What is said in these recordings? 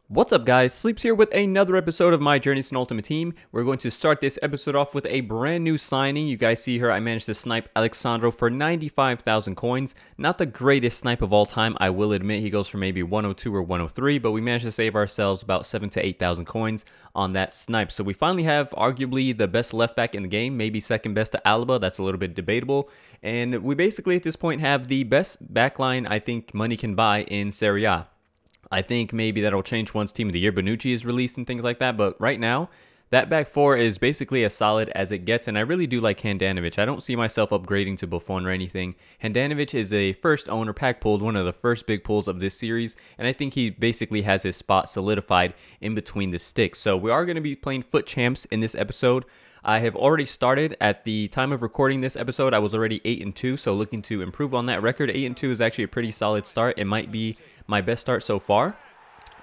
What's up guys, Sleepz here with another episode of my Journey to an Ultimate Team. We're going to start this episode off with a brand new signing. You guys see here I managed to snipe Alexandro for 95,000 coins. Not the greatest snipe of all time, I will admit. He goes for maybe 102 or 103, but we managed to save ourselves about 7 to 8,000 coins on that snipe. So we finally have arguably the best left back in the game, maybe second best to Alaba. That's a little bit debatable. And we basically at this point have the best backline I think money can buy in Serie A. I think maybe that'll change once Team of the Year Bonucci is released and things like that. But right now, that back four is basically as solid as it gets. And I really do like Handanovic. I don't see myself upgrading to Buffon or anything. Handanovic is a first owner pack pulled, one of the first big pulls of this series. And I think he basically has his spot solidified in between the sticks. So we are going to be playing FUT Champs in this episode. I have already started. At the time of recording this episode, I was already 8-2, so looking to improve on that record. 8-2 is actually a pretty solid start. It might be my best start so far.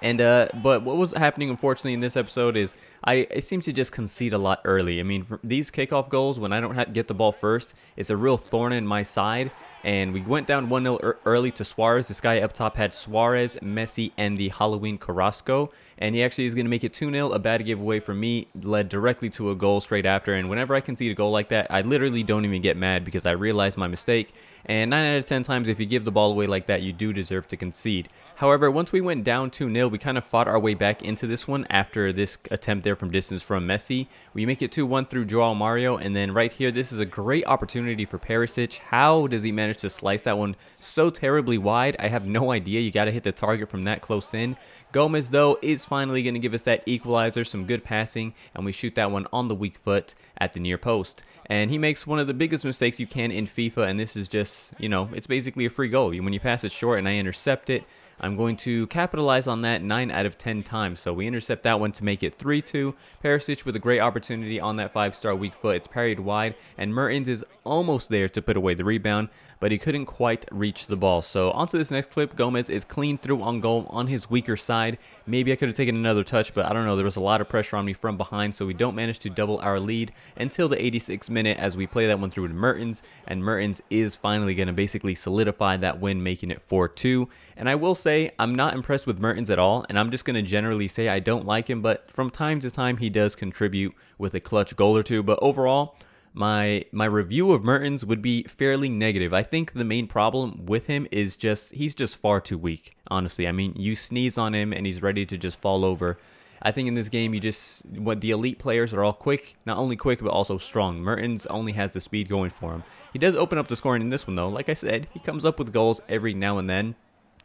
And but what was happening, unfortunately, in this episode is I seem to just concede a lot early. I mean, these kickoff goals, when I don't get the ball first, it's a real thorn in my side. And we went down 1-0 early to Suarez. This guy up top had Suarez, Messi, and the Halloween Carrasco. And he actually is going to make it 2-0. A bad giveaway for me led directly to a goal straight after. And whenever I concede a goal like that, I literally don't even get mad because I realize my mistake. And 9 out of 10 times, if you give the ball away like that, you do deserve to concede. However, once we went down 2-0, we kind of fought our way back into this one after this attempt there from distance from Messi. We make it 2-1 through Joao Mario, and then right here, this is a great opportunity for Perisic. How does he manage to slice that one so terribly wide? I have no idea. You got to hit the target from that close in. Gomez, though, is finally going to give us that equalizer, some good passing, and we shoot that one on the weak foot at the near post. And he makes one of the biggest mistakes you can in FIFA, and this is just, you know, it's basically a free goal. When you pass it short and I intercept it, I'm going to capitalize on that 9 out of 10 times. So we intercept that one to make it 3-2. Perisic with a great opportunity on that 5-star weak foot. It's parried wide, and Mertens is almost there to put away the rebound, but he couldn't quite reach the ball. So onto this next clip. Gomez is clean through on goal on his weaker side. Maybe I could have taken another touch, but I don't know. There was a lot of pressure on me from behind, so we don't manage to double our lead until the 86th minute as we play that one through to Mertens, and Mertens is finally going to basically solidify that win, making it 4-2. And I will say I'm not impressed with Mertens at all, and I'm just going to generally say I don't like him, but from time to time he does contribute with a clutch goal or two. But overall, my review of Mertens would be fairly negative. I think the main problem with him is he's just far too weak, honestly. I mean, you sneeze on him and he's ready to just fall over. I think in this game, the elite players are all quick, not only quick, but also strong. Mertens only has the speed going for him. He does open up the scoring in this one, though. Like I said, he comes up with goals every now and then.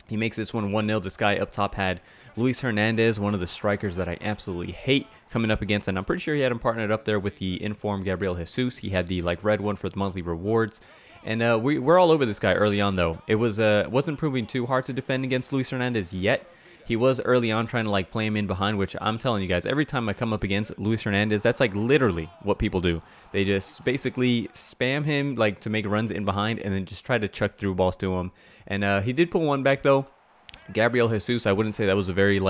He makes this one 1-0. This guy up top had Luis Hernandez, one of the strikers that I absolutely hate, coming up against. And I'm pretty sure he had him partnered up there with the informed Gabriel Jesus. He had the red one for the monthly rewards. And we're all over this guy early on, though. It wasn't proving too hard to defend against Luis Hernandez yet. He was early on trying to play him in behind, which I'm telling you guys, every time I come up against Luis Hernandez, that's literally what people do. They just basically spam him to make runs in behind and then just try to chuck through balls to him. And he did pull one back though. Gabriel Jesus, I wouldn't say that was a very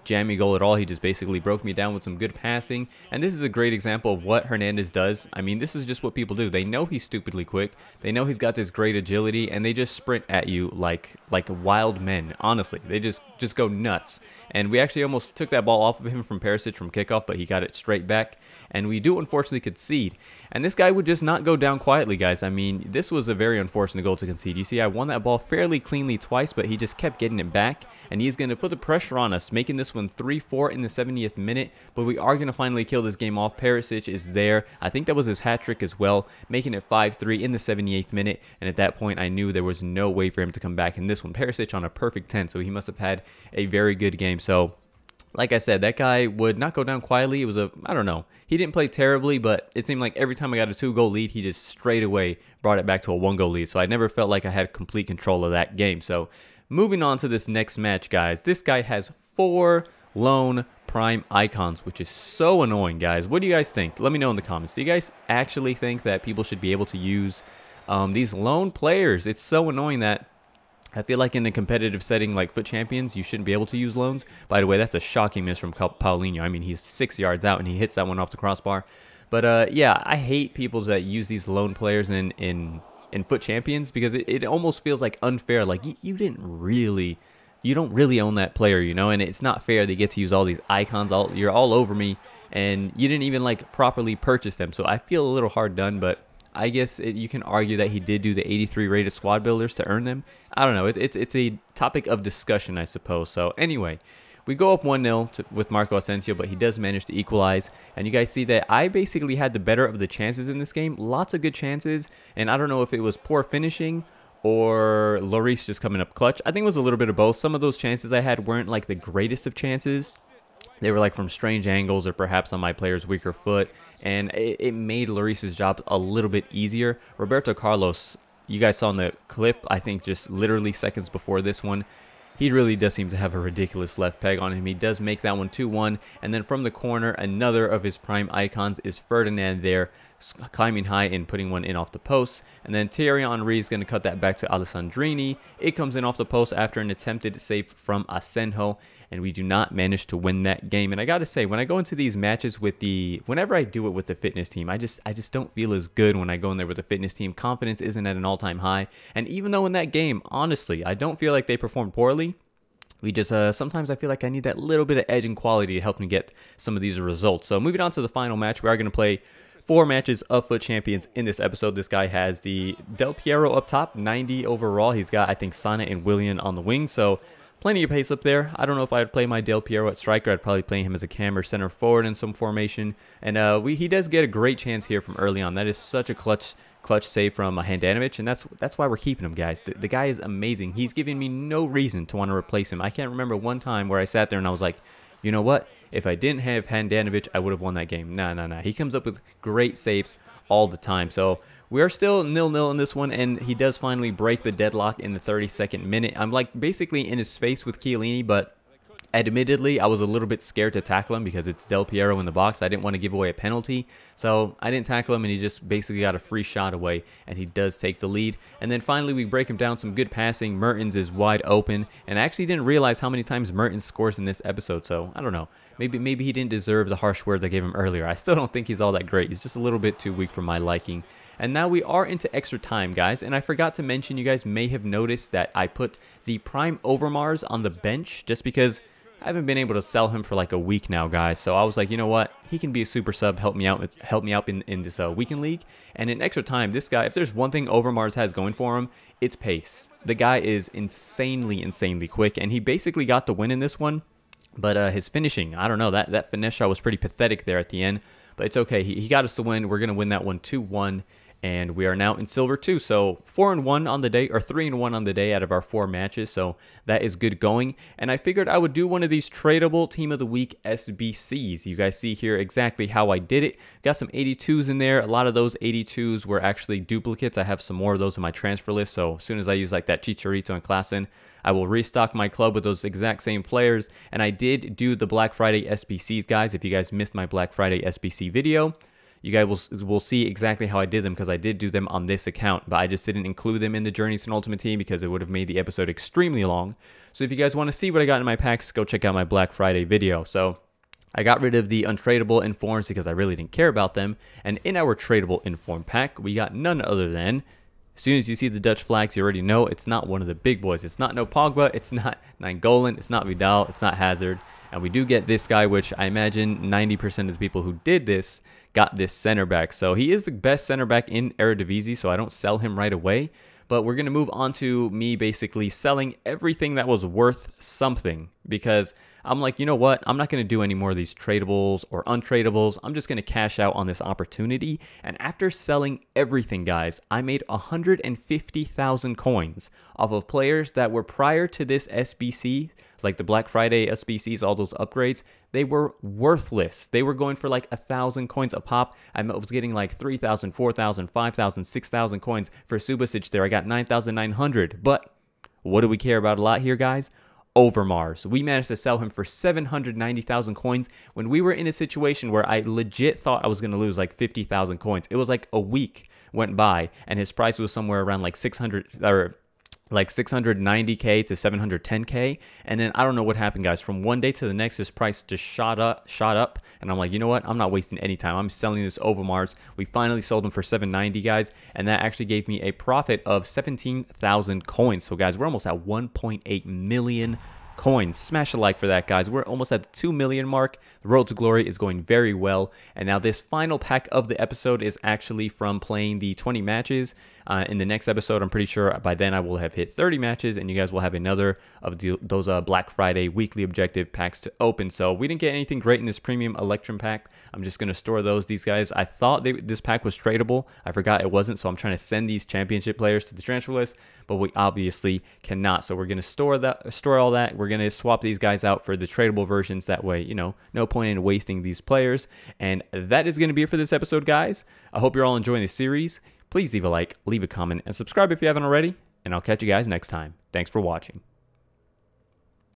jammy goal at all. He just basically broke me down with some good passing. And this is a great example of what Hernandez does. I mean, this is just what people do. They know he's stupidly quick. They know he's got this great agility, and they just sprint at you like wild men. Honestly, they just go nuts. And we actually almost took that ball off of him from Perisic from kickoff, but he got it straight back. And we do unfortunately concede. And this guy would just not go down quietly, guys. I mean, this was a very unfortunate goal to concede. You see, I won that ball fairly cleanly twice, but he just kept getting it back. And he's going to put the pressure on us, making this one 3-4 in the 70th minute. But we are going to finally kill this game off. Perisic is there. I think that was his hat trick as well, making it 5-3 in the 78th minute. And at that point, I knew there was no way for him to come back in this one. Perisic on a perfect 10, so he must have had a very good game. So, like I said, that guy would not go down quietly. It was I don't know. He didn't play terribly, but it seemed like every time I got a 2-goal lead, he just straight away brought it back to a 1-goal lead. So I never felt like I had complete control of that game. So moving on to this next match, guys. This guy has 4 lone prime icons, which is so annoying, guys. What do you guys think? Let me know in the comments. Do you guys actually think that people should be able to use these lone players? It's so annoying that I feel like in a competitive setting like FUT Champions, you shouldn't be able to use loans. By the way, that's a shocking miss from Paulinho. I mean, he's 6 yards out and he hits that one off the crossbar. But yeah, I hate people that use these loan players in FUT Champions because it almost feels like unfair. Like you didn't really you don't really own that player, you know, and it's not fair they get to use all these icons. You're all over me, and you didn't even like properly purchase them. So I feel a little hard done, but I guess you can argue that he did do the 83 rated squad builders to earn them. I don't know. It's a topic of discussion, I suppose. So anyway, we go up 1-0 with Marco Asensio, but he does manage to equalize. And you guys see that I basically had the better of the chances in this game. Lots of good chances. And I don't know if it was poor finishing or Lloris just coming up clutch. I think it was a little bit of both. Some of those chances I had weren't like the greatest of chances. They were like from strange angles or perhaps on my player's weaker foot. And it made Lloris's job a little bit easier. Roberto Carlos, you guys saw in the clip, I think just literally seconds before this one, he really does seem to have a ridiculous left peg on him. He does make that one 2-1. And then from the corner, another of his prime icons is Ferdinand there, climbing high and putting one in off the post. And then Thierry Henry is going to cut that back to Alessandrini. It comes in off the post after an attempted save from Asenjo. And we do not manage to win that game. And I got to say, when I go into these matches with whenever I do it with the fitness team, I just don't feel as good when I go in there with the fitness team. Confidence isn't at an all-time high. And even though in that game, honestly, I don't feel like they performed poorly, we just, sometimes I feel like I need that little bit of edge and quality to help me get some of these results. So moving on to the final match, we are going to play 4 matches of FUT Champions in this episode. This guy has the Del Piero up top, 90 overall. He's got, I think, Sana and Willian on the wing. So plenty of pace up there. I don't know if I'd play my Del Piero at striker. I'd probably play him as a cam or center forward in some formation. And he does get a great chance here from early on. That is such a clutch save from Handanovic, and that's why we're keeping him, guys. The guy is amazing. He's giving me no reason to want to replace him. I can't remember one time where I sat there and I was like, you know what? If I didn't have Handanovic, I would have won that game. Nah. He comes up with great saves all the time. So we are still 0-0 in this one, and he does finally break the deadlock in the 32nd minute. I'm like basically in his face with Chiellini, but admittedly, I was a little bit scared to tackle him because it's Del Piero in the box. I didn't want to give away a penalty, so I didn't tackle him, and he just basically got a free shot away, and he does take the lead. And then finally, we break him down, some good passing. Mertens is wide open, and I actually didn't realize how many times Mertens scores in this episode, so I don't know. Maybe he didn't deserve the harsh words I gave him earlier. I still don't think he's all that great. He's just a little bit too weak for my liking. And now we are into extra time, guys. And I forgot to mention, you guys may have noticed that I put the prime Overmars on the bench just because I haven't been able to sell him for like a week now, guys. So I was like, you know what? He can be a super sub, help me out in this weekend league. And in extra time, this guy, if there's one thing Overmars has going for him, it's pace. The guy is insanely quick, and he basically got the win in this one. But his finishing, I don't know, that finesse shot was pretty pathetic there at the end. But it's okay. He got us the win. We're going to win that one 2-1. And we are now in silver 2, so 4-1 on the day, or 3-1 on the day out of our 4 matches, so that is good going. And I figured I would do one of these tradable Team of the Week SBCs. You guys see here exactly how I did it. Got some 82s in there. A lot of those 82s were actually duplicates. I have some more of those in my transfer list, so as soon as I use like that Chicharito and Klaassen, I will restock my club with those exact same players. And I did do the Black Friday SBCs, guys. If you guys missed my Black Friday SBC video, you guys will see exactly how I did them because I did do them on this account, but I just didn't include them in the Journeys to an Ultimate Team because it would have made the episode extremely long. So if you guys want to see what I got in my packs, go check out my Black Friday video. So I got rid of the untradeable informs because I really didn't care about them. And in our tradable inform pack, we got none other than, as soon as you see the Dutch flags, you already know it's not one of the big boys. It's not no Pogba, it's not Nainggolan, it's not Vidal, it's not Hazard. And we do get this guy, which I imagine 90% of the people who did this got this center back. So he is the best center back in Eredivisie, so I don't sell him right away. But we're going to move on to me basically selling everything that was worth something because I'm like, you know what? I'm not going to do any more of these tradables or untradables. I'm just going to cash out on this opportunity. And after selling everything, guys, I made 150,000 coins off of players that were prior to this SBC, like the Black Friday SBCs, all those upgrades. They were worthless. They were going for like 1,000 coins a pop. I was getting like 3,000, 4,000, 5,000, 6,000 coins for Subasic there. I got 9,900. But what do we care about a lot here, guys? Overmars. We managed to sell him for 790,000 coins when we were in a situation where I legit thought I was going to lose like 50,000 coins. It was like a week went by and his price was somewhere around like 600 or like 690k to 710k, and then I don't know what happened, guys. From one day to the next, this price just shot up, and I'm like, you know what, I'm not wasting any time. I'm selling this Overmars. We finally sold them for 790, guys, and that actually gave me a profit of 17,000 coins. So guys, we're almost at 1.8 million coins. Smash a like for that, guys. We're almost at the 2 million mark. The road to glory is going very well. And now this final pack of the episode is actually from playing the 20 matches. In the next episode, I'm pretty sure by then I will have hit 30 matches, and you guys will have another of those Black Friday weekly objective packs to open. So we didn't get anything great in this premium Electrum pack. I'm just going to store those. These guys, I thought this pack was tradable. I forgot it wasn't, so I'm trying to send these championship players to the transfer list, but we obviously cannot. So we're going to store all that. We're going to swap these guys out for the tradable versions. That way, you know, no point in wasting these players. And that is going to be it for this episode, guys. I hope you're all enjoying the series. Please leave a like, leave a comment, and subscribe if you haven't already. And I'll catch you guys next time. Thanks for watching.